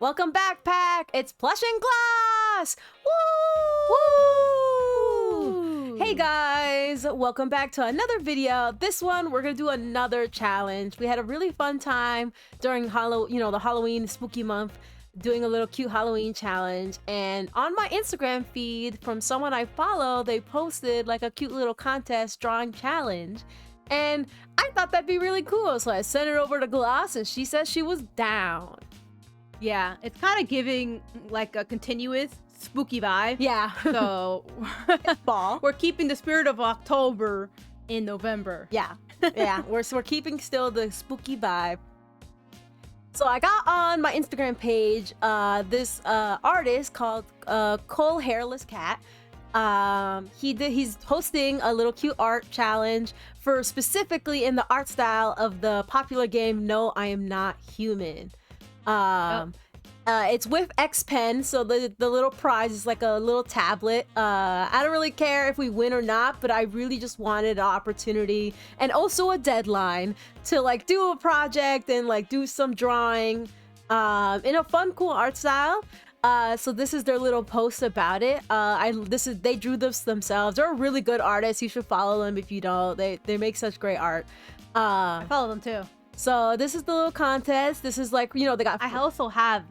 Welcome back, Pack! It's Plush&Gloss! Woo! Hey guys, welcome back to another video. This one, we're gonna do another challenge. We had a really fun time during the Halloween spooky month, doing a little cute Halloween challenge. And on my Instagram feed, from someone I follow, they posted like a cute little contest drawing challenge. And I thought that'd be really cool, so I sent it over to Gloss, and she said she was down. Yeah, it's kind of giving like a continuous spooky vibe. Yeah. So Fall. we're keeping the spirit of October in November. Yeah. Yeah. We're keeping still the spooky vibe. So I got on my Instagram page this artist called Cole Hairless Cat. He's hosting a little cute art challenge for specifically in the art style of the popular game No, I Am Not Human. It's with X Pen, so the little prize is like a little tablet. I don't really care if we win or not, but I really just wanted an opportunity and also a deadline to like do a project and like do some drawing in a fun, cool art style. So this is their little post about it. They drew this themselves. They're a really good artist. You should follow them if you don't. They make such great art. I follow them too. So this is the little contest. This is like, they got... I also have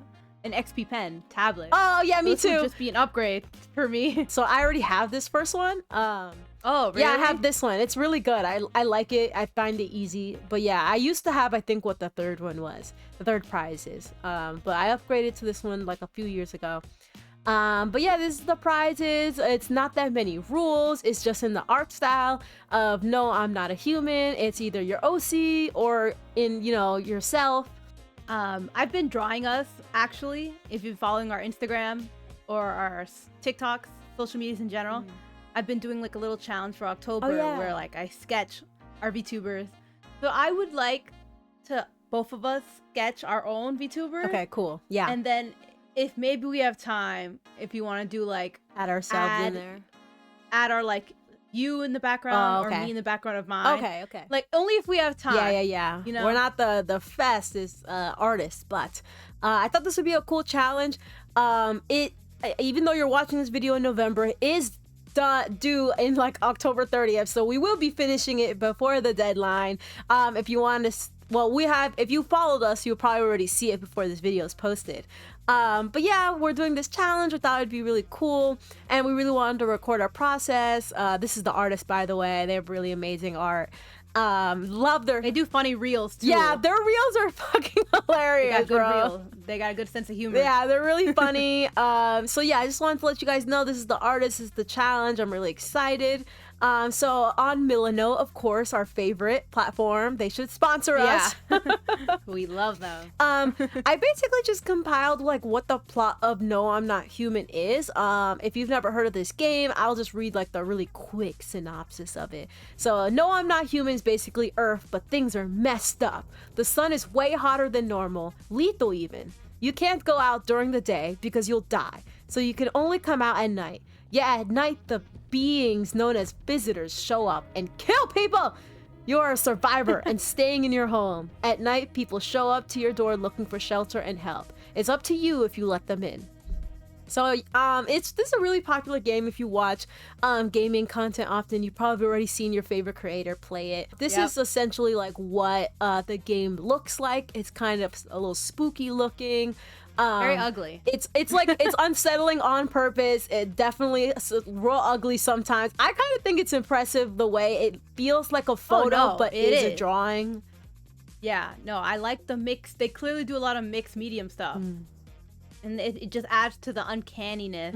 an XP Pen tablet. Oh, yeah, me this too. Would just be an upgrade for me. So I already have this first one. Oh, really? Yeah, I have this one. It's really good. I like it. I find it easy. But yeah, I used to have, I think, what the third one was. The third prize is. But I upgraded to this one like a few years ago. But yeah, this is the prizes. It's not that many rules. It's just in the art style of No, I'm Not a Human. It's either your OC or in, yourself. I've been drawing us, actually, if you're following our Instagram or our TikToks, social medias in general. I've been doing like a little challenge for October where like I sketch our VTubers. So I would like to both of us sketch our own VTuber. Okay, cool. Yeah. And then if maybe we have time, if you want to do like add ourselves in there, add our like you in the background or me in the background of mine. Okay. Like only if we have time. Yeah. We're not the fastest artists, but I thought this would be a cool challenge. Even though you're watching this video in November, it is due in like October 30th, so we will be finishing it before the deadline. If you want to, if you followed us, you'll probably already see it before this video is posted. But yeah, we're doing this challenge. I thought it'd be really cool, and we really wanted to record our process. This is the artist, by the way. They have really amazing art. They do funny reels too. Yeah, their reels are fucking hilarious, bro. They got a good sense of humor. Yeah, they're really funny. So yeah, I just wanted to let you guys know this is the artist, this is the challenge. I'm really excited. So on Milano, of course, our favorite platform, they should sponsor us. We love them. I basically just compiled like what the plot of No, I'm Not Human is. If you've never heard of this game, I'll just read like the really quick synopsis of it. So No, I'm Not Human is basically Earth, but things are messed up. The sun is way hotter than normal, lethal even. You can't go out during the day because you'll die, so you can only come out at night. Yeah, at night the beings known as visitors show up and kill people. You're a survivor and staying in your home. At night, people show up to your door looking for shelter and help. It's up to you if you let them in. So this is a really popular game. If you watch gaming content often, you've probably already seen your favorite creator play it. This is essentially like what the game looks like. It's kind of a little spooky looking. Very ugly. It's like it's unsettling on purpose. It definitely is real ugly sometimes. I kind of think it's impressive the way it feels like a photo, but it is a drawing. Yeah, no, I like the mix. They clearly do a lot of mixed medium stuff. And it just adds to the uncanniness.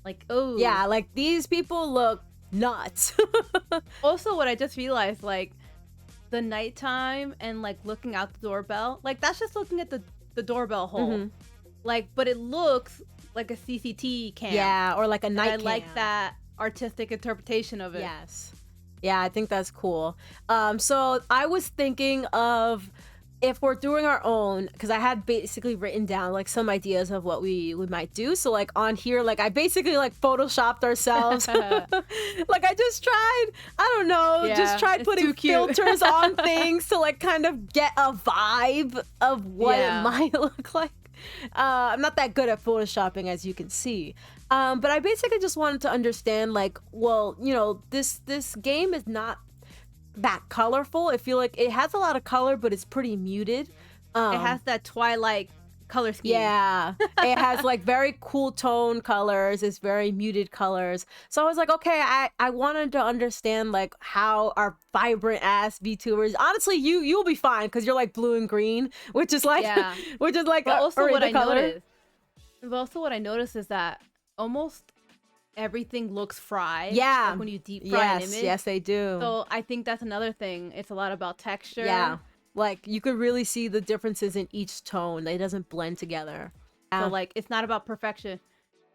Like, oh. Yeah, like these people look nuts. Also, what I just realized, like the nighttime and like looking out the doorbell, like that's just looking at the doorbell hole. Like, but it looks like a CCT cam. Yeah, or like a night cam. I like that artistic interpretation of it. Yes. Yeah, I think that's cool. So I was thinking of if we're doing our own, because I had basically written down like some ideas of what we might do. So like on here, like I basically like photoshopped ourselves. Like I just tried, I don't know, just tried putting filters on things to like kind of get a vibe of what it might look like. I'm not that good at photoshopping, as you can see. But I basically just wanted to understand, like, well, you know, this game is not that colorful. I feel like it has a lot of color, but it's pretty muted. It has that Twilight color scheme. Yeah, it has like very cool tone colors. It's very muted colors. So I was like, okay, I wanted to understand like how our vibrant ass VTubers. Honestly, you'll be fine because you're like blue and green, which is like which is like but also what I color. noticed. But also what I noticed is that almost everything looks fried. Yeah, like when you deep fry an image. Yes, they do. So I think that's another thing. It's a lot about texture. Yeah. Like, you could really see the differences in each tone. It doesn't blend together. So, like, it's not about perfection.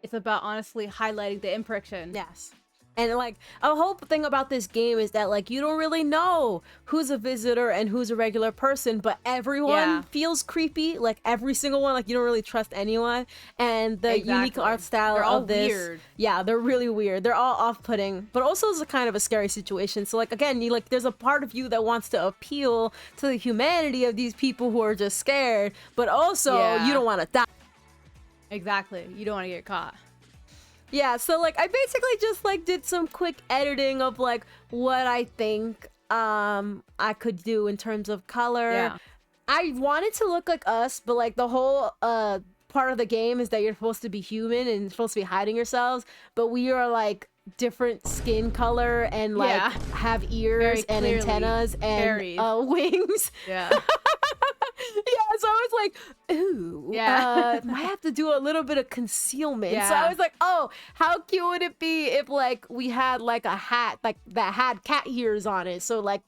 It's about, honestly, highlighting the imperfection. Yes. And, like, a whole thing about this game is that, like, you don't really know who's a visitor and who's a regular person, but everyone feels creepy. Like, every single one. Like, you don't really trust anyone. And the unique art style of this. Weird. Yeah, they're really weird. They're all off-putting. But also it's a kind of a scary situation. So, like, again, there's a part of you that wants to appeal to the humanity of these people who are just scared. But also, you don't want to die. Exactly. You don't want to get caught. Yeah, so like I basically just like did some quick editing of like what I think I could do in terms of color. Yeah. I wanted to look like us, but like the whole part of the game is that you're supposed to be human and supposed to be hiding yourselves, but we are like different skin color and like have ears and antennas and wings. Yeah. Yeah, so I was like, ooh, might have to do a little bit of concealment. Yeah. So I was like, oh, how cute would it be if like we had like a hat like that had cat ears on it? So like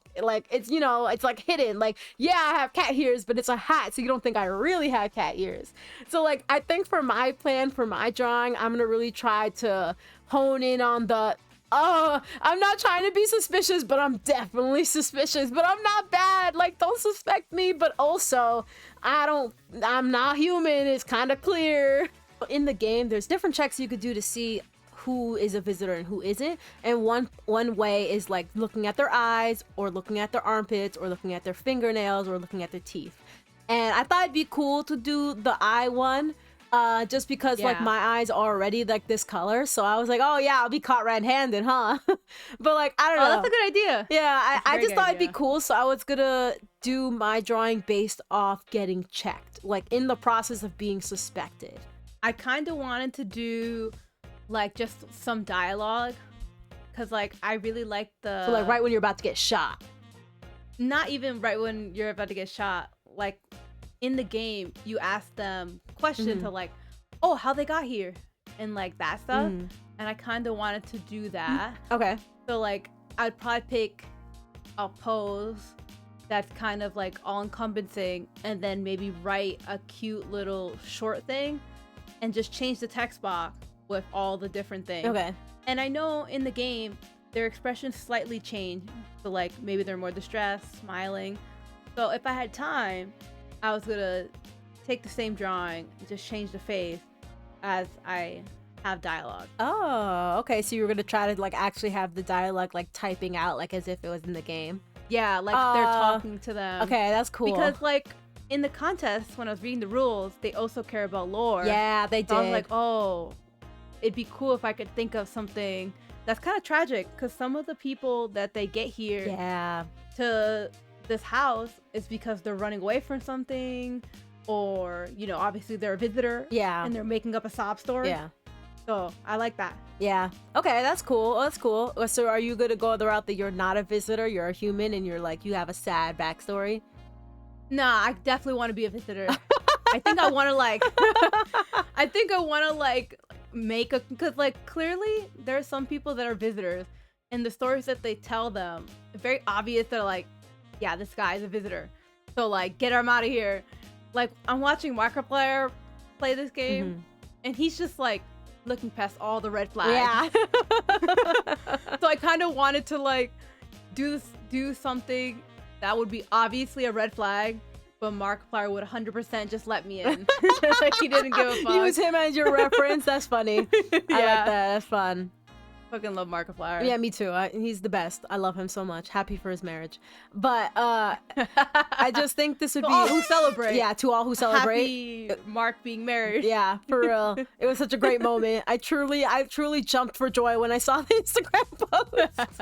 it's, you know, it's like hidden. Like, yeah, I have cat ears, but it's a hat, so you don't think I really have cat ears. So like, I think for my plan, for my drawing, I'm gonna really try to hone in on the I'm not trying to be suspicious, but I'm definitely suspicious, but I'm not bad. Like, don't suspect me, but also I'm not human. It's kind of clear. In the game, there's different checks you could do to see who is a visitor and who isn't. And one way is like looking at their eyes or looking at their armpits or looking at their fingernails or looking at their teeth. And I thought it'd be cool to do the eye one. Just because like my eyes are already like this color, so I was like, oh yeah, I'll be caught red-handed, huh? But like, I don't know. That's a good idea. Yeah, I just thought it'd be cool, so I was gonna do my drawing based off getting checked, like in the process of being suspected. I kind of wanted to do like just some dialogue, cause like I really like the. So like right when you're about to get shot. Not even right when you're about to get shot, like. In the game, you ask them questions to like, oh, how they got here, and like that stuff. And I kind of wanted to do that. Okay. So like, I'd probably pick a pose that's kind of like all encompassing, and then maybe write a cute little short thing, and just change the text box with all the different things. Okay. And I know in the game, their expressions slightly change. So like, maybe they're more distressed, smiling. So if I had time, I was gonna take the same drawing and just change the face as I have dialogue. Oh, okay. So you were gonna try to like actually have the dialogue like typing out like as if it was in the game. Yeah, like they're talking to them. Okay, that's cool. Because like in the contest, when I was reading the rules, they also care about lore. Yeah, they did. So I was like, oh, it'd be cool if I could think of something that's kind of tragic, because some of the people that they get here to this house is because they're running away from something, or you know, obviously they're a visitor and they're making up a sob story. So I like that. Okay, that's cool. That's cool. So are you gonna go the route that you're not a visitor, you're a human, and you're like, you have a sad backstory? Nah, I definitely want to be a visitor. I think I want to like make a, because like clearly there are some people that are visitors, and the stories that they tell them, it's very obvious that like, yeah, this guy is a visitor, so like get him out of here. Like, I'm watching Markiplier play this game, and he's just like looking past all the red flags. So I kind of wanted to like do something that would be obviously a red flag, but Markiplier would 100% just let me in. Like, he didn't give a fuck. Use him as your reference. That's funny. I like that. That's fun. Fucking love Markiplier. Yeah, me too. He's the best. I love him so much. Happy for his marriage. But I just think this would to be all who celebrate. Yeah, to all who celebrate. Happy Mark being married. Yeah, for real. It was such a great moment. I truly jumped for joy when I saw the Instagram post.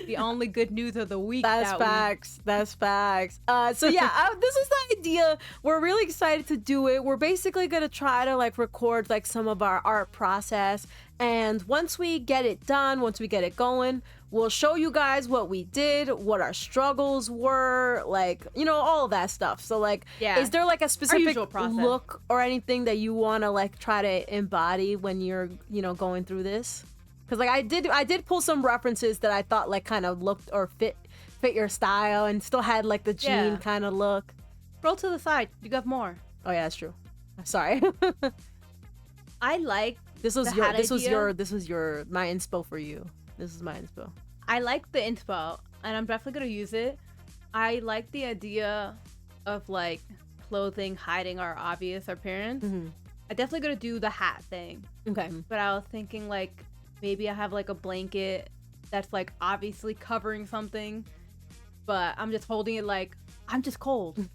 The only good news of the week. That's facts. That's facts. So yeah, this is the idea. We're really excited to do it. We're basically gonna try to like record like some of our art process, and once we get it done, once we get it going, we'll show you guys what we did, what our struggles were, like, you know, all of that stuff. So like, is there like a specific look or anything that you want to like try to embody when you're, you know, going through this? Because like I did pull some references that I thought like kind of looked or fit your style and still had like the jean kind of look. Roll to the side. You got more. Oh yeah, that's true. Sorry. I like this was your my inspo for you. This is my inspo. I like the inspo, and I'm definitely gonna use it. I like the idea of like clothing hiding our obvious appearance. I definitely gonna do the hat thing. Okay. But I was thinking like maybe I have like a blanket that's like obviously covering something, but I'm just holding it like I'm just cold.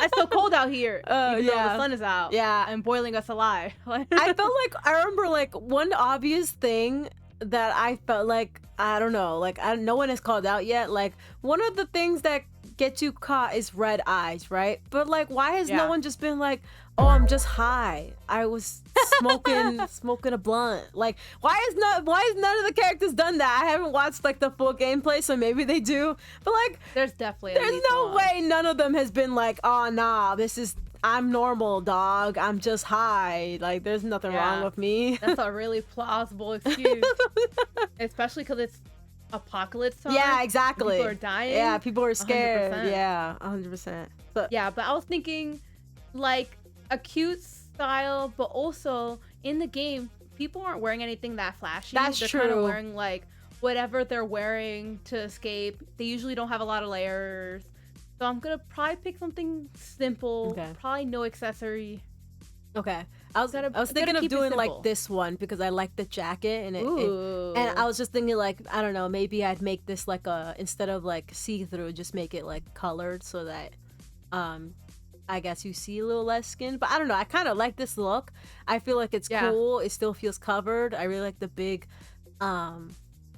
It's so cold out here. Even though the sun is out. Yeah. And boiling us alive. I felt like I remember like one obvious thing that I felt like, I don't know, like no one has called out yet. Like one of the things that gets you caught is red eyes, right? But like, why has no one just been like, oh, I'm just high. I was smoking a blunt. Like, why is none of the characters done that? I haven't watched like the full gameplay, so maybe they do. But like, there's no way none of them has been like, oh nah, I'm normal, dog. I'm just high. Like, there's nothing wrong with me. That's a really plausible excuse, especially because it's apocalypse time. Yeah, exactly. People are dying. Yeah, people are scared. 100%. Yeah, 100%. But I was thinking like a cute style, but also in the game, people aren't wearing anything that flashy. They're true. Kind of wearing like whatever they're wearing to escape. They usually don't have a lot of layers. So I'm gonna probably pick something simple. Okay. Probably no accessory. Okay. I was thinking of doing like this one because I like the jacket and and I was just thinking like, I don't know, maybe I'd make this like instead of like see-through, just make it like colored so that I guess you see a little less skin. But I don't know, I kind of like this look. I feel like it's cool. It still feels covered. I really like the big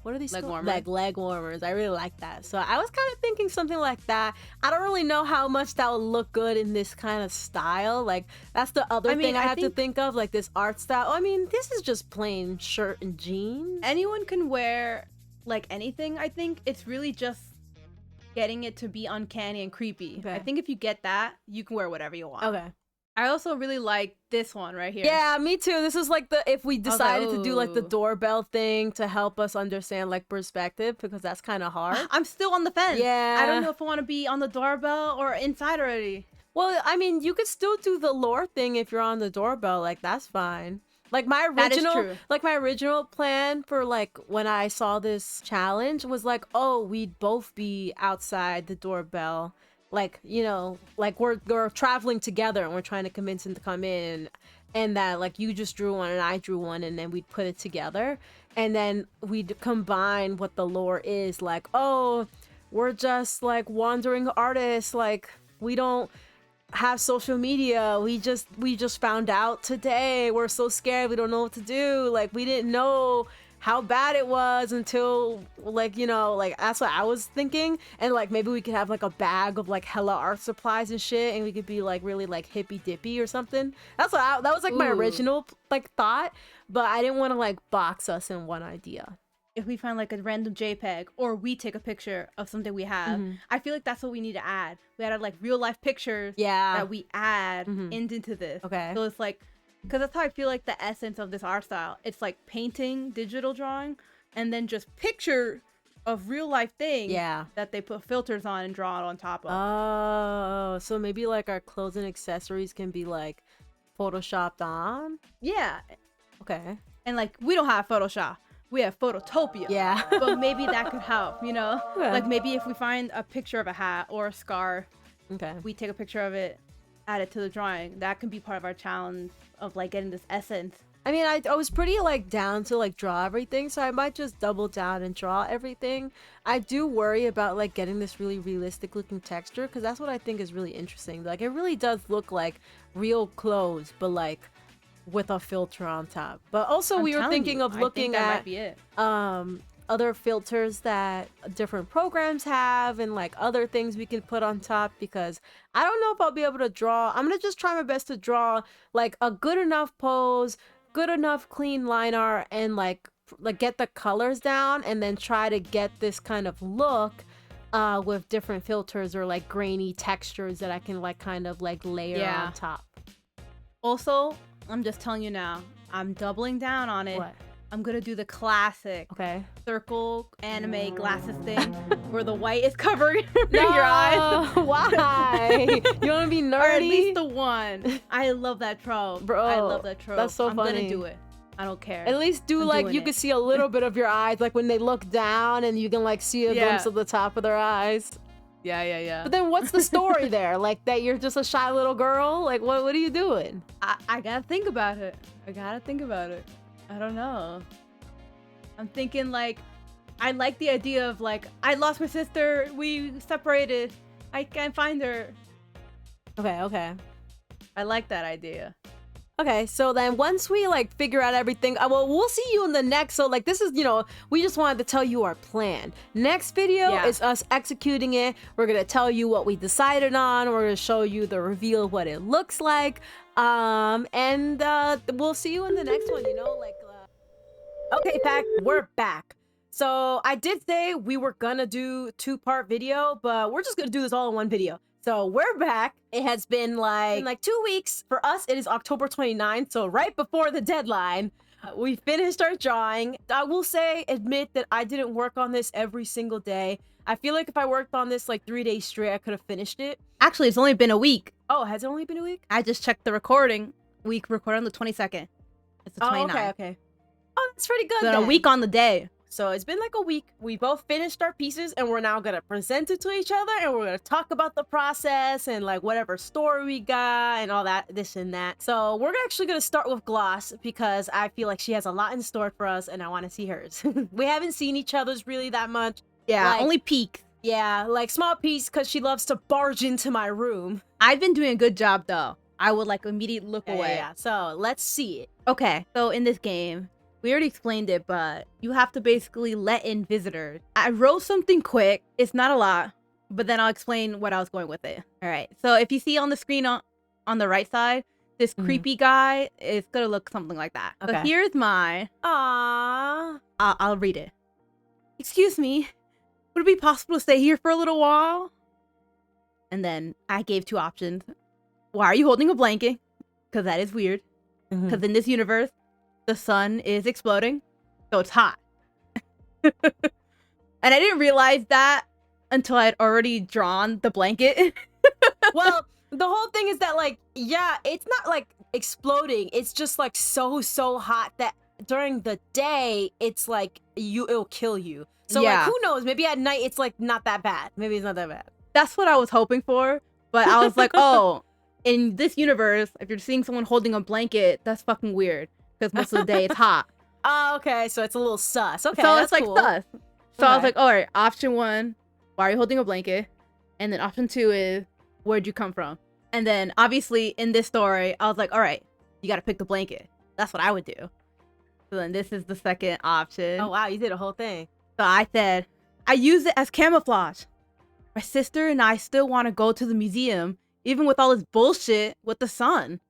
what are these leg warmers? Leg warmers. I really like that. So I was kind of thinking something like that. I don't really know how much that would look good in this kind of style. Like, that's the other thing I have to think of, like this art style. I mean, this is just plain shirt and jeans. Anyone can wear like anything, I think. It's really just getting it to be uncanny and creepy. Okay. I think if you get that, you can wear whatever you want. Okay. I also really like this one right here. Yeah, me too. This is like if we decided to do like the doorbell thing to help us understand like perspective, because that's kind of hard. I'm still on the fence. Yeah. I don't know if I want to be on the doorbell or inside already. Well, I mean, you could still do the lore thing if you're on the doorbell. Like, that's fine. Like my original plan for like when I saw this challenge was like, oh, we'd both be outside the doorbell. Like, you know, like we're traveling together and we're trying to convince him to come in, and that like you just drew one and I drew one, and then we'd put it together, and then we'd combine what the lore is. Like, oh, we're just like wandering artists. Like, we don't have social media. We just found out today. We're so scared. We don't know what to do. Like, we didn't know how bad it was until like, you know, like that's what I was thinking. And like maybe we could have like a bag of like hella art supplies and shit, and we could be like really like hippy dippy or something. That was like my original like thought, but I didn't want to like box us in one idea. If we find like a random JPEG or we take a picture of something we have, I feel like that's what we need to add. We added like real life pictures that we add into this. Okay. So it's like, because that's how I feel like the essence of this art style. It's like painting, digital drawing, and then just picture of real life things that they put filters on and draw it on top of. Oh, so maybe like our clothes and accessories can be like photoshopped on? Yeah. Okay. And like, we don't have Photoshop. We have Phototopia. Yeah. But maybe that could help, you know? Yeah. Like maybe if we find a picture of a hat or a scarf, we take a picture of it, add it to the drawing. That can be part of our challenge of like getting this essence I mean, I was pretty like down to like draw everything, so I might just double down and draw everything. I do worry about like getting this really realistic looking texture, because that's what I think is really interesting. Like, it really does look like real clothes, but like with a filter on top. But also we were thinking of looking at other filters that different programs have, and like other things we can put on top, because I don't know if I'll be able to draw. I'm gonna just try my best to draw like a good enough pose, good enough clean line art, and like get the colors down, and then try to get this kind of look with different filters or like grainy textures that I can like kind of like layer on top. Also, I'm just telling you now, I'm doubling down on it. What? I'm gonna do the classic circle anime glasses thing where the white is covering your eyes. Why? You want to be nerdy? Or at least the one. I love that trope. Bro, I love that trope. That's so I'm funny. gonna do it. I don't care. At least do like you can see a little bit of your eyes, like when they look down and you can like see a glimpse of the top of their eyes. Yeah. But then what's the story there? Like that you're just a shy little girl? Like what are you doing? I gotta think about it. I don't know. I'm thinking like, I like the idea of like, I lost my sister, we separated, I can't find her. Okay. I like that idea. Okay, so then once we like figure out everything, well, we'll see you in the next. So like this is, you know, we just wanted to tell you our plan. Next video is us executing it. We're gonna tell you what we decided on. We're gonna show you the reveal of what it looks like. And we'll see you in the next one, you know, like. Okay, Pack, we're back. So I did say we were gonna do 2-part video, but we're just gonna do this all in one video. So we're back. It has been like 2 weeks. For us, it is October 29th, so right before the deadline. We finished our drawing. I will admit that I didn't work on this every single day. I feel like if I worked on this like 3 days straight, I could have finished it. Actually, it's only been a week. Oh, has it only been a week? I just checked the recording. We recorded on the 22nd. It's the 29th. Oh, okay. Oh, that's pretty good then. A week on the day. So it's been like a week. We both finished our pieces and we're now gonna present it to each other, and we're gonna talk about the process and like whatever story we got and all that, this and that. So we're actually gonna start with Gloss because I feel like she has a lot in store for us and I want to see hers. We haven't seen each other's really that much. Yeah, like, only peek. Yeah, like small piece because she loves to barge into my room. I've been doing a good job though. I would like immediately look away. Yeah, so let's see it. Okay, so in this game, we already explained it, but you have to basically let in visitors. I wrote something quick. It's not a lot, but then I'll explain what I was going with it. All right. So if you see on the screen on the right side, this creepy guy is going to look something like that. Okay. So here's mine. Aww. I'll read it. Excuse me. Would it be possible to stay here for a little while? And then I gave 2 options. Why are you holding a blanket? Because that is weird. Because in this universe, the sun is exploding, so it's hot. And I didn't realize that until I had already drawn the blanket. Well, the whole thing is that like, yeah, it's not like exploding. It's just like so hot that during the day, it's like it'll kill you. So like, who knows? Maybe at night, it's like not that bad. Maybe it's not that bad. That's what I was hoping for. But I was like, oh, in this universe, if you're seeing someone holding a blanket, that's fucking weird. Because most of the day it's hot. Oh, okay. So it's a little sus. Okay, so it's like cool. sus. So I was like, all right, option 1, why are you holding a blanket? And then option 2 is, where'd you come from? And then obviously in this story, I was like, all right, you got to pick the blanket. That's what I would do. So then this is the second option. Oh, wow. You did a whole thing. So I said, I use it as camouflage. My sister and I still want to go to the museum, even with all this bullshit with the sun.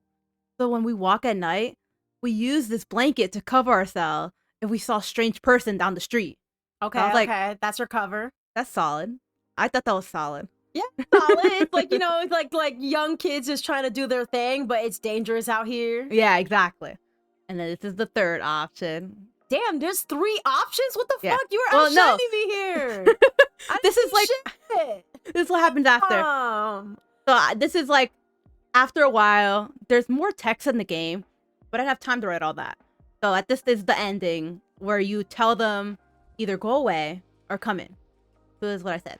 So when we walk at night, we use this blanket to cover ourselves if we saw a strange person down the street. Okay, so I was like, that's her cover. That's solid. I thought that was solid. Yeah, solid. It's like, you know, it's like young kids just trying to do their thing, but it's dangerous out here. Yeah, exactly. And then this is the third option. Damn, there's 3 options? What the fuck? You were outshining me here. This is like, this is what happens after. So this is like, after a while, there's more text in the game, but I didn't have time to write all that. So this is the ending where you tell them either go away or come in. So this is what I said.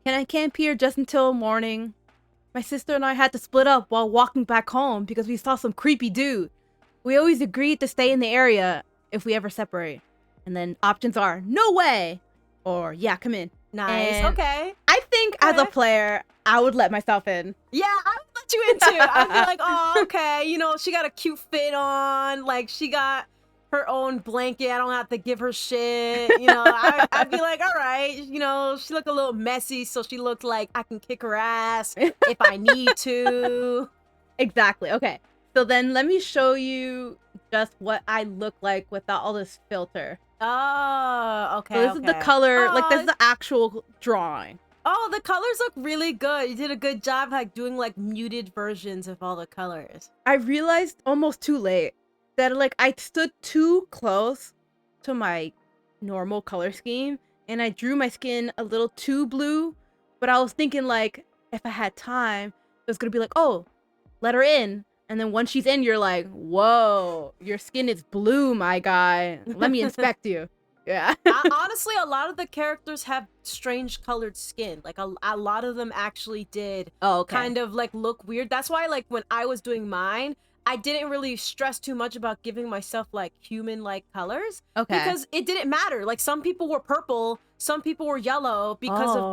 Can I camp here just until morning? My sister and I had to split up while walking back home because we saw some creepy dude. We always agreed to stay in the area if we ever separate. And then options are no way or yeah, come in. Nice. And okay. I think as a player, I would let myself in. Yeah, I would let you in too. I'd be like, oh, okay. You know, she got a cute fit on. Like, she got her own blanket. I don't have to give her shit. You know, I'd be like, all right. You know, she looked a little messy, so she looked like I can kick her ass if I need to. Exactly. Okay. So then let me show you just what I look like without all this filter. Oh, okay. So this is the color. Like, this is the actual drawing. Oh, the colors look really good. You did a good job, like, doing, like, muted versions of all the colors. I realized almost too late that, like, I stood too close to my normal color scheme, and I drew my skin a little too blue, but I was thinking, like, if I had time, it was gonna be like, oh, let her in. And then once she's in, you're like, whoa, your skin is blue, my guy. Let me inspect you. Yeah. Honestly, a lot of the characters have strange colored skin. Like a lot of them actually did kind of like look weird. That's why like when I was doing mine, I didn't really stress too much about giving myself like human-like colors. Okay. Because it didn't matter. Like some people were purple, some people were yellow because of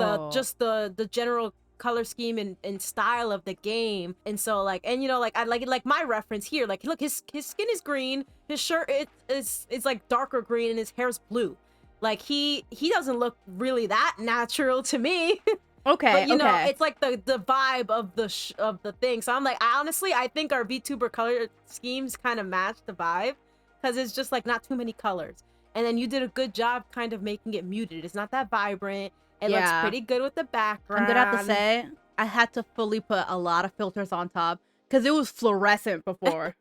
the general color scheme and style of the game. And so like, and you know, like I like my reference here, like look, his skin is green, his shirt it's like darker green, and his hair's blue. Like he doesn't look really that natural to me. Okay. But you know, it's like the vibe of the thing. So I'm like, honestly, I think our VTuber color schemes kind of match the vibe, because it's just like not too many colors. And then you did a good job kind of making it muted. It's not that vibrant. It looks pretty good with the background. I'm gonna have to say, I had to fully put a lot of filters on top because it was fluorescent before.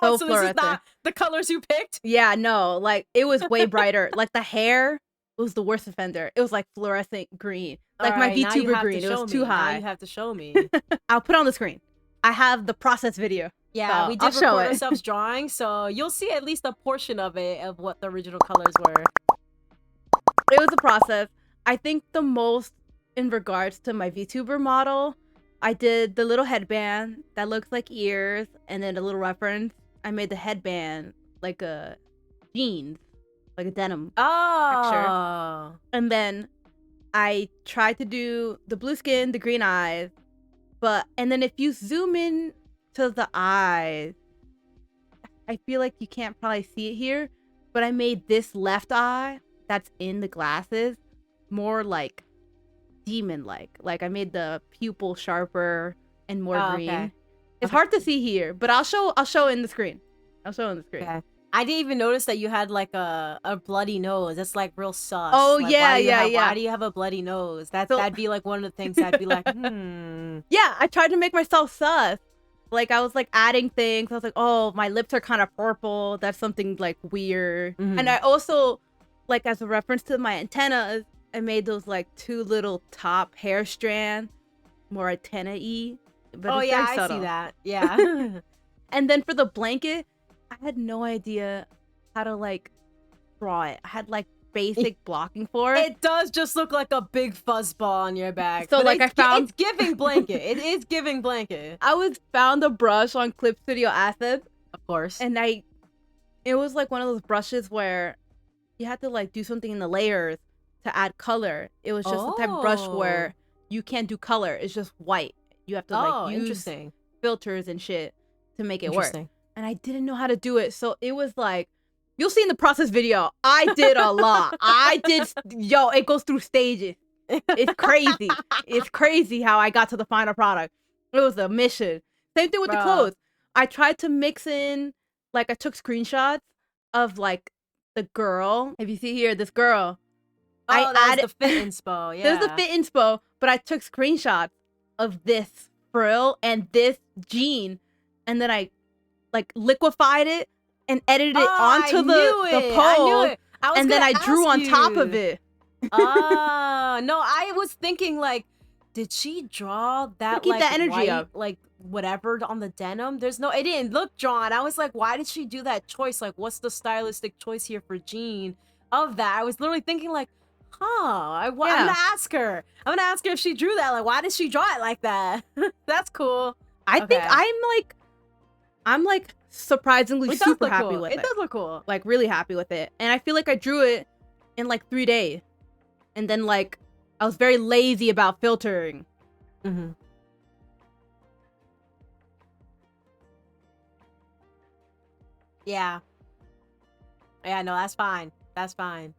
So this is not the colors you picked? Yeah, no, like it was way brighter. Like the hair was the worst offender. It was like fluorescent green, like my VTuber green. It was too high. Now you have to show me. I'll put on the screen. I have the process video. Yeah, so we did record ourselves drawing, so you'll see at least a portion of it of what the original colors were. It was a process. I think the most in regards to my VTuber model, I did the little headband that looks like ears, and then a little reference. I made the headband like a jeans, like a denim texture. And then I tried to do the blue skin, the green eyes, and then if you zoom in to the eyes, I feel like you can't probably see it here, but I made this left eye that's in the glasses more like demon-like. Like I made the pupil sharper and more green. Okay. It's hard to see here, but I'll show in the screen. I'll show in the screen. Okay. I didn't even notice that you had like a bloody nose. That's like real sus. Oh like, yeah. Why do you have a bloody nose? That'd be like one of the things I'd be like, Yeah, I tried to make myself sus. Like I was like adding things. I was like, oh, my lips are kind of purple. That's something like weird. And I also, like as a reference to my antennas, I made those like two little top hair strands, more antenna-y. But oh yeah, I see that. Yeah. And then for the blanket, I had no idea how to like draw it. I had like basic blocking for it. It does just look like a big fuzzball on your back. So like it's giving blanket. It is giving blanket. I found a brush on Clip Studio Assets, of course, and it was like one of those brushes where you had to like do something in the layers to add color. It was just the type of brush where you can't do color. It's just white. You have to like use filters and shit to make it work. And I didn't know how to do it. So it was like, you'll see in the process video, I did a lot. It goes through stages. It's crazy. It's crazy how I got to the final product. It was a mission. Same thing with the clothes. I tried to mix in, like I took screenshots of like the girl. If you see here, this girl. I added the fit inspo. Yeah. There's the fit inspo, but I took screenshots of this frill and this jean, and then I like liquefied it and edited it onto the pole, and then I drew on top of it. No, I was thinking like, did she draw that keep like that energy white, up, like whatever on the denim? It didn't look drawn. I was like, why did she do that choice? Like, what's the stylistic choice here for Jean of that? I was literally thinking like, I'm gonna ask her. I'm gonna ask her if she drew that. Like, why did she draw it like that? That's cool. I think I'm like surprisingly It does super look happy cool. with it. It does look cool. Like really happy with it. And I feel like I drew it in like 3 days. And then like I was very lazy about filtering. Mm-hmm. Yeah. Yeah, no, that's fine. That's fine.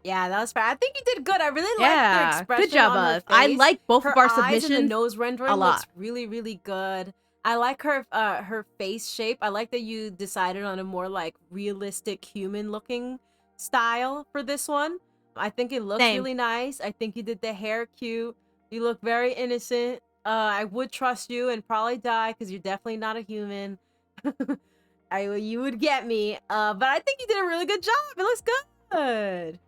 Yeah, that was fine. I think you did good. I really like the expression good job, on her us. I face. like both her of our eyes submissions. And the nose rendering a lot. looks really, really good. I like her face shape. I like that you decided on a more like realistic human looking style for this one. I think it looks really nice. I think you did the hair cute. You look very innocent. I would trust you and probably die because you're definitely not a human. You would get me. But I think you did a really good job. It looks good.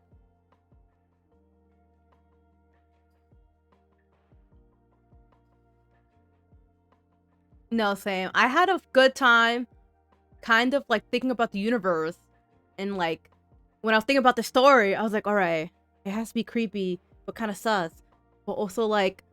No, same. I had a good time kind of like thinking about the universe. And like when I was thinking about the story, I was like, all right, it has to be creepy, but kind of sus. But also like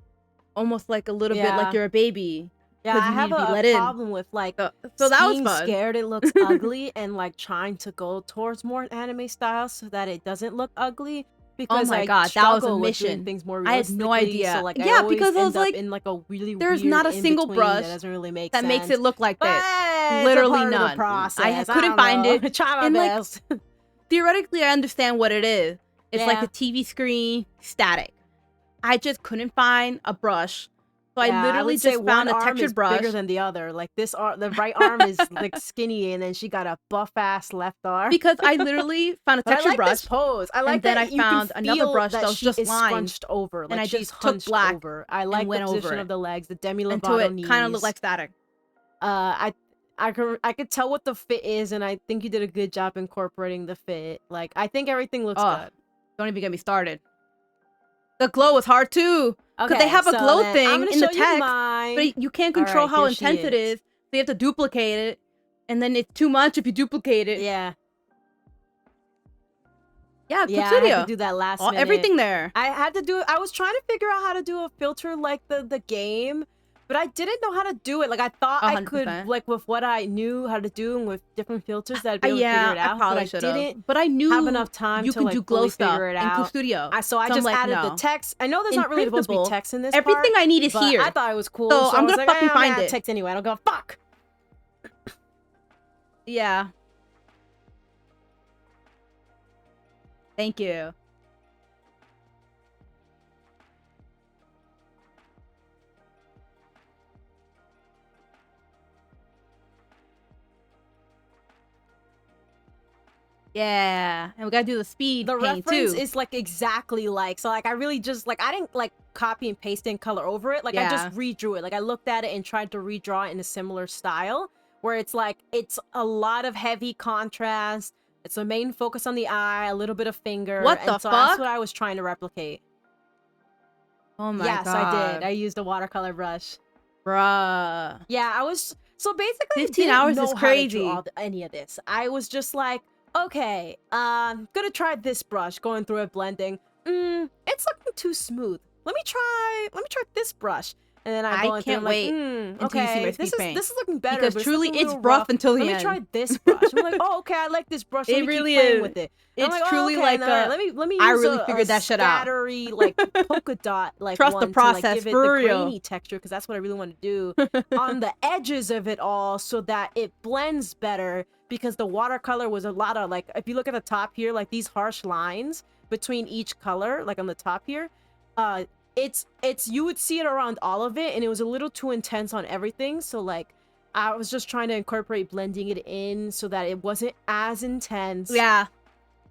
almost like a little bit like you're a baby. Yeah, I have a problem with like so that was being fun. scared it looks ugly and like trying to go towards more anime style so that it doesn't look ugly. Because oh my I god, that was a with mission. doing things more I had no idea. So like yeah, I because I was end like, up in like a really there's weird not a single brush that doesn't really make that sense. makes it look like that. But Literally it's a part none. Of the process. I couldn't find know. it. Try my and best. Like, theoretically, I understand what it is. It's like the TV screen static. I just couldn't find a brush. So I literally just found a textured brush. Bigger than the other. Like this arm, the right arm is like skinny, and then she got a buff ass left arm. Because I literally found a textured brush. This pose. I like and that. then I found another brush that was just lined, scrunched over, like and I she's just took black over. I like the position of the legs, the Demi Lovato until it knees. kind of looked like static. I could tell what the fit is, and I think you did a good job incorporating the fit. Like I think everything looks good. Don't even get me started. The glow was hard too. Because they have a glow thing in the text, but you can't control how intense it is. So you have to duplicate it, and then it's too much if you duplicate it. Yeah. Yeah, I had to do that last minute. Everything there. I had to do it. I was trying to figure out how to do a filter like the game, but I didn't know how to do it. Like I thought 100%. I could, like with what I knew how to do and with different filters that I'd be able to figure it out. I probably but I didn't. But I knew have enough time you to could like do glow stuff figure it out. in Studio. So I just like, added the text. I know there's not really supposed to be text in this. Everything part, I need is here. I thought it was cool. So I'm gonna like, fucking find it. Text anyway. I don't go fuck. Yeah. Thank you. Yeah, and we gotta do the speed The paint reference too. is like exactly like, so like I really just like, I didn't like copy and paste and color over it. Like I just redrew it. Like I looked at it and tried to redraw it in a similar style where it's like, it's a lot of heavy contrast. It's a main focus on the eye, a little bit of finger. What the so fuck? That's what I was trying to replicate. Oh my god. Yes, I did. I used a watercolor brush. Bruh. Yeah, I was, so basically 15 hours is crazy. Any of this. I was just like, okay, gonna try this brush, going through it, blending. It's looking too smooth. Let me try this brush. And then I can't wait until you see my speed paint. This is looking better. Because but truly, it's rough until the end. Let me try this brush. I'm like, oh, okay, I like this brush. Let me really keep playing is. with it. It's like, truly okay, like a. Let me use I really figured that shit out. Scattery, like polka dot, like trust one the process to, like, give it for the real. grainy texture, because that's what I really want to do on the edges of it all, so that it blends better. Because the watercolor was a lot of like, if you look at the top here, like these harsh lines between each color, like on the top here, it's you would see it around all of it, and it was a little too intense on everything. So like I was just trying to incorporate blending it in so that it wasn't as intense. Yeah.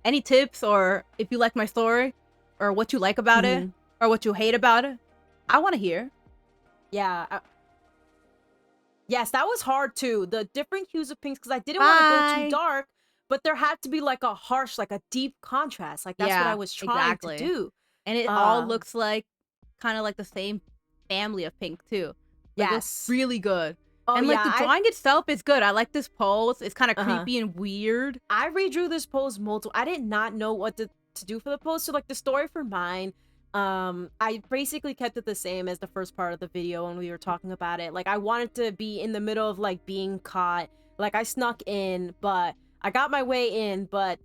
Any tips, or if you like my story, or what you like about it, or what you hate about it, I want to hear. Yeah. Yes, that was hard too. The different hues of pinks, because I didn't want to go too dark, but there had to be like a harsh, like a deep contrast. Like that's what I was trying to do. And it all looks like kind of like the same family of pink too. Like, it's really good. Oh, and like the drawing itself is good. I like this pose. It's kind of creepy and weird. I redrew this pose multiple. I did not know what to do for the pose. So like the story for mine, I basically kept it the same as the first part of the video when we were talking about it. Like, I wanted to be in the middle of like being caught. Like, I snuck in, but I got my way in, but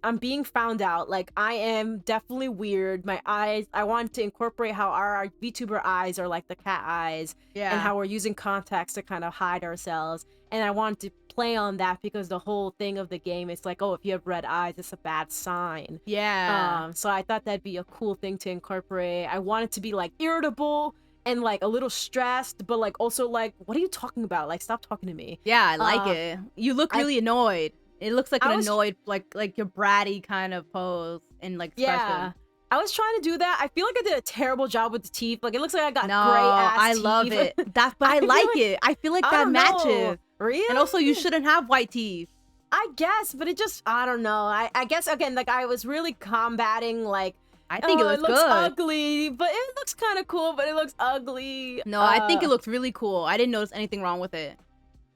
I'm being found out. Like, I am definitely weird. My eyes, I wanted to incorporate how our VTuber eyes are like the cat eyes, and how we're using contacts to kind of hide ourselves. And I wanted to play on that because the whole thing of the game is like, oh, if you have red eyes, it's a bad sign. Yeah. So I thought that'd be a cool thing to incorporate. I wanted to be like irritable and like a little stressed, but like also like, what are you talking about? Like, stop talking to me. Yeah, I like it. You look really annoyed. It looks like an annoyed, like your bratty kind of pose and like expression. Yeah. I was trying to do that. I feel like I did a terrible job with the teeth. Like, it looks like I got gray ass teeth. I love it. But I like it. I feel like that matches. Really? And also, you shouldn't have white teeth. I guess, but it just, I don't know. I guess, again, like, I was really combating, like, I think it looks good. Ugly, but it looks kind of cool, but it looks ugly. No, I think it looks really cool. I didn't notice anything wrong with it.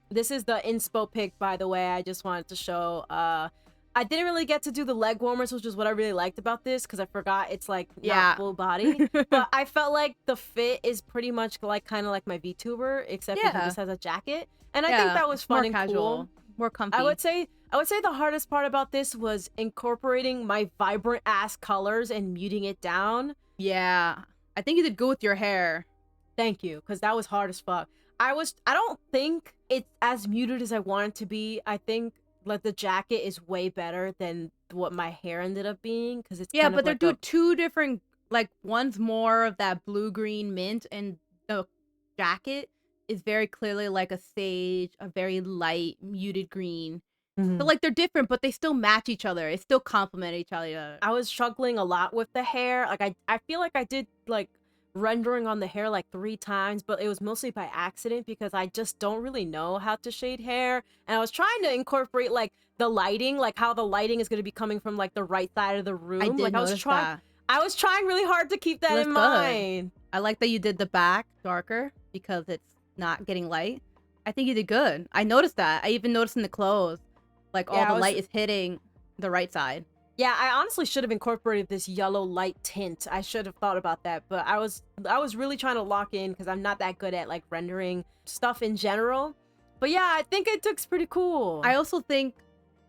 This is the inspo pic, by the way. I just wanted to show. I didn't really get to do the leg warmers, which is what I really liked about this, because I forgot it's like not full body. But I felt like the fit is pretty much like kind of like my VTuber, except that he just has a jacket, and I think that was fun and casual, cool, more comfy. I would say the hardest part about this was incorporating my vibrant ass colors and muting it down. Yeah, I think you did good with your hair. Thank you, because that was hard as fuck. I don't think it's as muted as I want it to be. I think like the jacket is way better than what my hair ended up being, because it's kind but of they're like doing two different, like one's more of that blue green mint, and the jacket is very clearly like a sage, a very light muted green. So like they're different, but they still match each other. It still complement each other. I was struggling a lot with the hair. Like I feel like I did like rendering on the hair like 3 times, but it was mostly by accident because I just don't really know how to shade hair, and I was trying to incorporate like the lighting, like how the lighting is going to be coming from like the right side of the room. I was trying really hard to keep that in mind. I like that you did the back darker because it's not getting light. I think you did good. I noticed that. I even noticed in the clothes, like all the light is hitting the right side. Yeah, I honestly should have incorporated this yellow light tint. I should have thought about that, but I was really trying to lock in because I'm not that good at like rendering stuff in general. But yeah, I think it looks pretty cool. I also think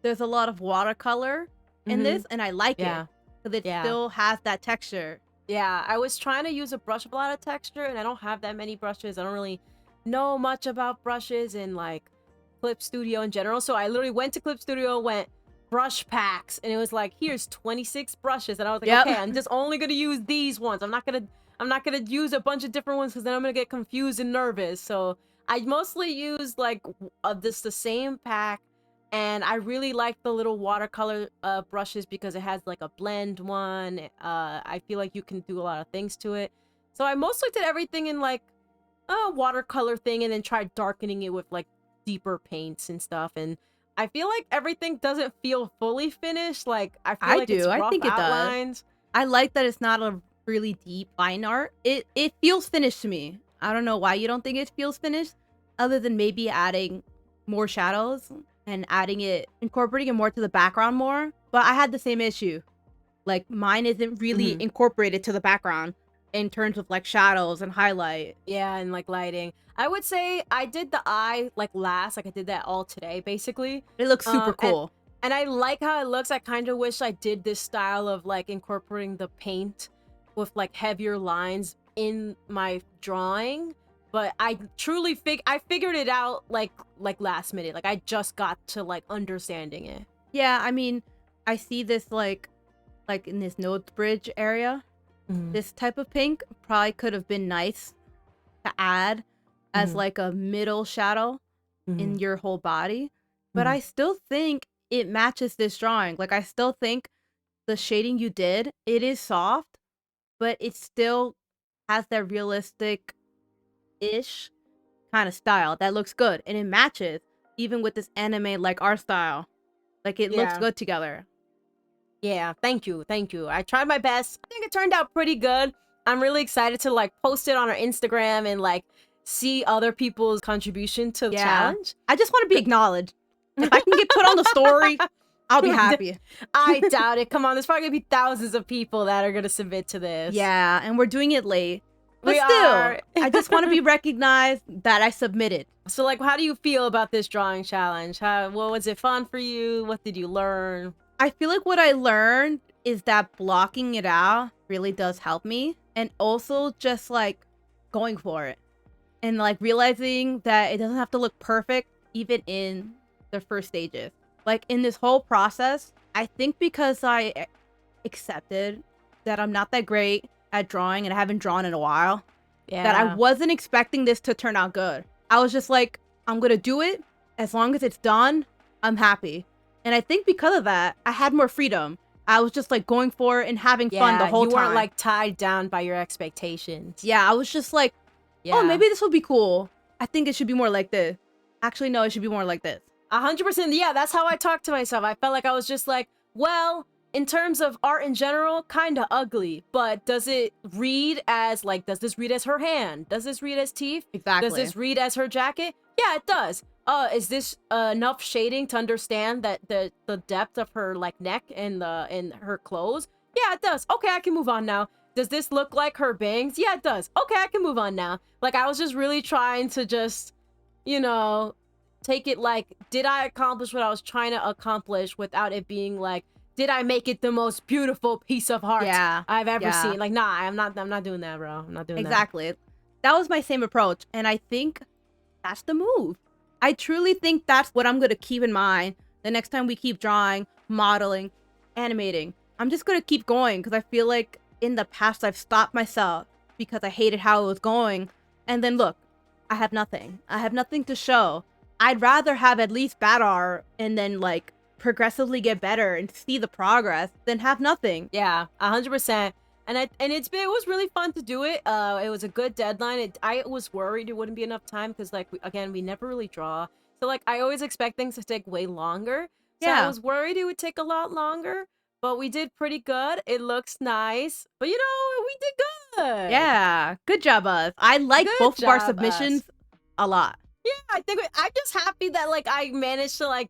there's a lot of watercolor in this, and I like it because it still has that texture. Yeah, I was trying to use a brush with a lot of texture, and I don't have that many brushes. I don't really know much about brushes and like Clip Studio in general. So I literally went to Clip Studio, went brush packs, and it was like, here's 26 brushes, and I was like, okay, I'm just only gonna use these ones. I'm not gonna use a bunch of different ones because then I'm gonna get confused and nervous. So I mostly used like the same pack, and I really like the little watercolor brushes because it has like a blend one. I feel like you can do a lot of things to it. So I mostly did everything in like a watercolor thing, and then tried darkening it with like deeper paints and stuff. And I feel like everything doesn't feel fully finished. Like I feel like it's rough outlines. I like that it's not a really deep line art. It feels finished to me. I don't know why you don't think it feels finished, other than maybe adding more shadows and incorporating it more to the background more. But I had the same issue. Like mine isn't really incorporated to the background in terms of like shadows and highlight. Yeah, and like lighting. I would say I did the eye like last. Like I did that all today, basically. It looks super cool. And I like how it looks. I kind of wish I did this style of like incorporating the paint with like heavier lines in my drawing. But I truly figured it out like last minute. Like I just got to like understanding it. Yeah, I mean, I see this like in this nose bridge area. This type of pink probably could have been nice to add as like a middle shadow in your whole body. But I still think it matches this drawing. Like I still think the shading you did, it is soft, but it still has that realistic-ish kind of style that looks good, and it matches even with this anime like art style. Like it looks good together. Yeah, thank you. I tried my best. I think it turned out pretty good. I'm really excited to like post it on our Instagram and like see other people's contribution to the challenge. I just want to be acknowledged. If I can get put on the story, I'll be happy. I doubt it. Come on, there's probably gonna be thousands of people that are gonna submit to this. Yeah, and we're doing it late. But We still, are. I just want to be recognized that I submitted. So, like, how do you feel about this drawing challenge? What was it fun for you? What did you learn? I feel like what I learned is that blocking it out really does help me. And also just, like, going for it. And, like, realizing that it doesn't have to look perfect even in the first stages. Like, in this whole process, I think because I accepted that I'm not that great at drawing and I haven't drawn in a while, that I wasn't expecting this to turn out good. I was just like, I'm gonna do it. As long as it's done, I'm happy. And I think because of that, I had more freedom. I was just like going for it and having fun the whole time. You weren't like tied down by your expectations. Yeah, I was just like, oh, maybe this will be cool. I think it should be more like this. Actually, no, it should be more like this. 100%. Yeah, that's how I talked to myself. I felt like I was just like, well, in terms of art in general, kind of ugly. But does it read as, like, does this read as her hand? Does this read as teeth? Exactly. Does this read as her jacket? Yeah, it does. Is this enough shading to understand that the depth of her, like, neck and her clothes? Yeah, it does. Okay, I can move on now. Does this look like her bangs? Yeah, it does. Okay, I can move on now. Like, I was just really trying to just, you know, take it like, did I accomplish what I was trying to accomplish without it being like, did I make it the most beautiful piece of art I've ever seen? Like, nah, I'm not doing that, bro. I'm not doing that. Exactly. That was my same approach. And I think that's the move. I truly think that's what I'm going to keep in mind the next time we keep drawing, modeling, animating. I'm just going to keep going because I feel like in the past I've stopped myself because I hated how it was going. And then look, I have nothing. I have nothing to show. I'd rather have at least bad art and then like progressively get better and see the progress than have nothing. Yeah, 100%. And it was really fun to do it. It was a good deadline. I was worried it wouldn't be enough time because, like, we never really draw. So, like, I always expect things to take way longer. So I was worried it would take a lot longer, but we did pretty good. It looks nice, but you know, we did good. Yeah, good job, us. I like both of our submissions a lot. Yeah, I'm just happy that, like, I managed to, like,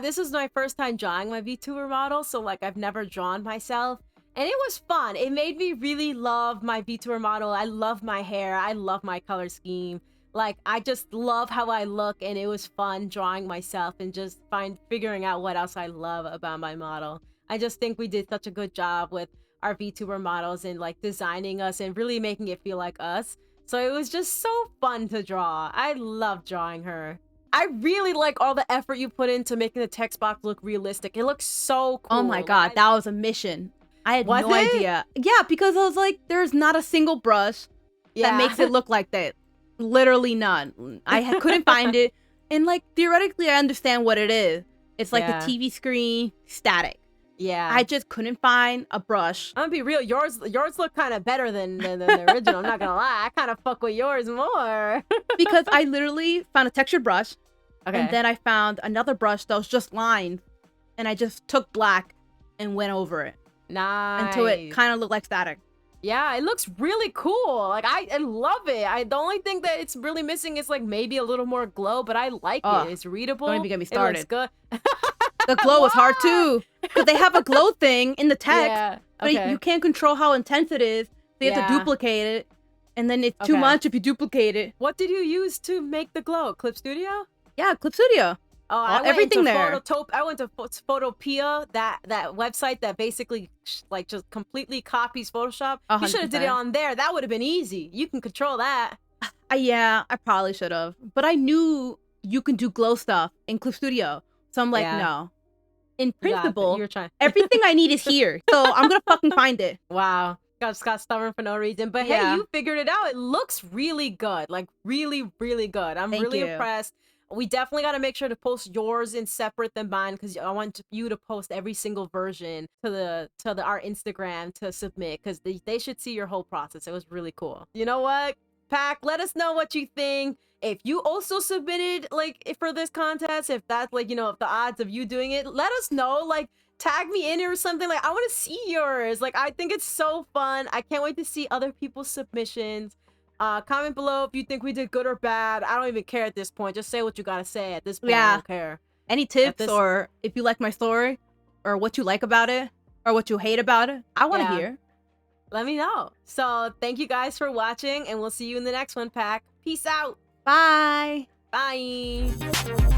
this was my first time drawing my VTuber model, so, like, I've never drawn myself. And it was fun. It made me really love my VTuber model. I love my hair. I love my color scheme. Like, I just love how I look, and it was fun drawing myself and just figuring out what else I love about my model. I just think we did such a good job with our VTuber models and, like, designing us and really making it feel like us. So it was just so fun to draw. I love drawing her. I really like all the effort you put into making the text box look realistic. It looks so cool. Oh my god, that was a mission. I had no idea. Yeah, because I was like, there's not a single brush that makes it look like that. Literally none. I couldn't find it. And, like, theoretically, I understand what it is. It's like the TV screen static. Yeah. I just couldn't find a brush. I'm gonna be real. Yours look kind of better than the original. I'm not gonna lie. I kind of fuck with yours more. Because I literally found a textured brush. Okay. And then I found another brush that was just lined. And I just took black and went over it. Nice. Until it kind of looked like static. Yeah, it looks really cool. Like, I love it. The only thing that it's really missing is, like, maybe a little more glow, but I like it. It's readable. Don't even get me started. It looks good. The glow was hard too. Because they have a glow thing in the text. Yeah. But you can't control how intense it is. So you have to duplicate it. And then it's too much if you duplicate it. What did you use to make the glow? Clip Studio? Yeah, Clip Studio. Oh, I went to Photopia, that website that basically like just completely copies Photoshop. 100%. You should have did it on there. That would have been easy. You can control that. Yeah, I probably should have. But I knew you can do glow stuff in Clip Studio. So I'm like, no. In principle, everything I need is here. So I'm going to fucking find it. Wow. Got stubborn for no reason. But hey, you figured it out. It looks really good. Like, really, really good. I'm really impressed. We definitely got to make sure to post yours in separate than mine because I want you to post every single version to our Instagram to submit because they should see your whole process. It was really cool. You know what, Pac? Let us know what you think. If you also submitted like for this contest, if that's like, you know, if the odds of you doing it, let us know. Like, tag me in it or something. Like, I want to see yours. Like, I think it's so fun. I can't wait to see other people's submissions. Comment below if you think we did good or bad. I don't even care at this point. Just say what you gotta say at this point. I don't care. Any tips or if you like my story, or what you like about it or what you hate about it. I want to hear. Let me know. So thank you guys for watching, and we'll see you in the next one, Pack. Peace out. Bye. Bye.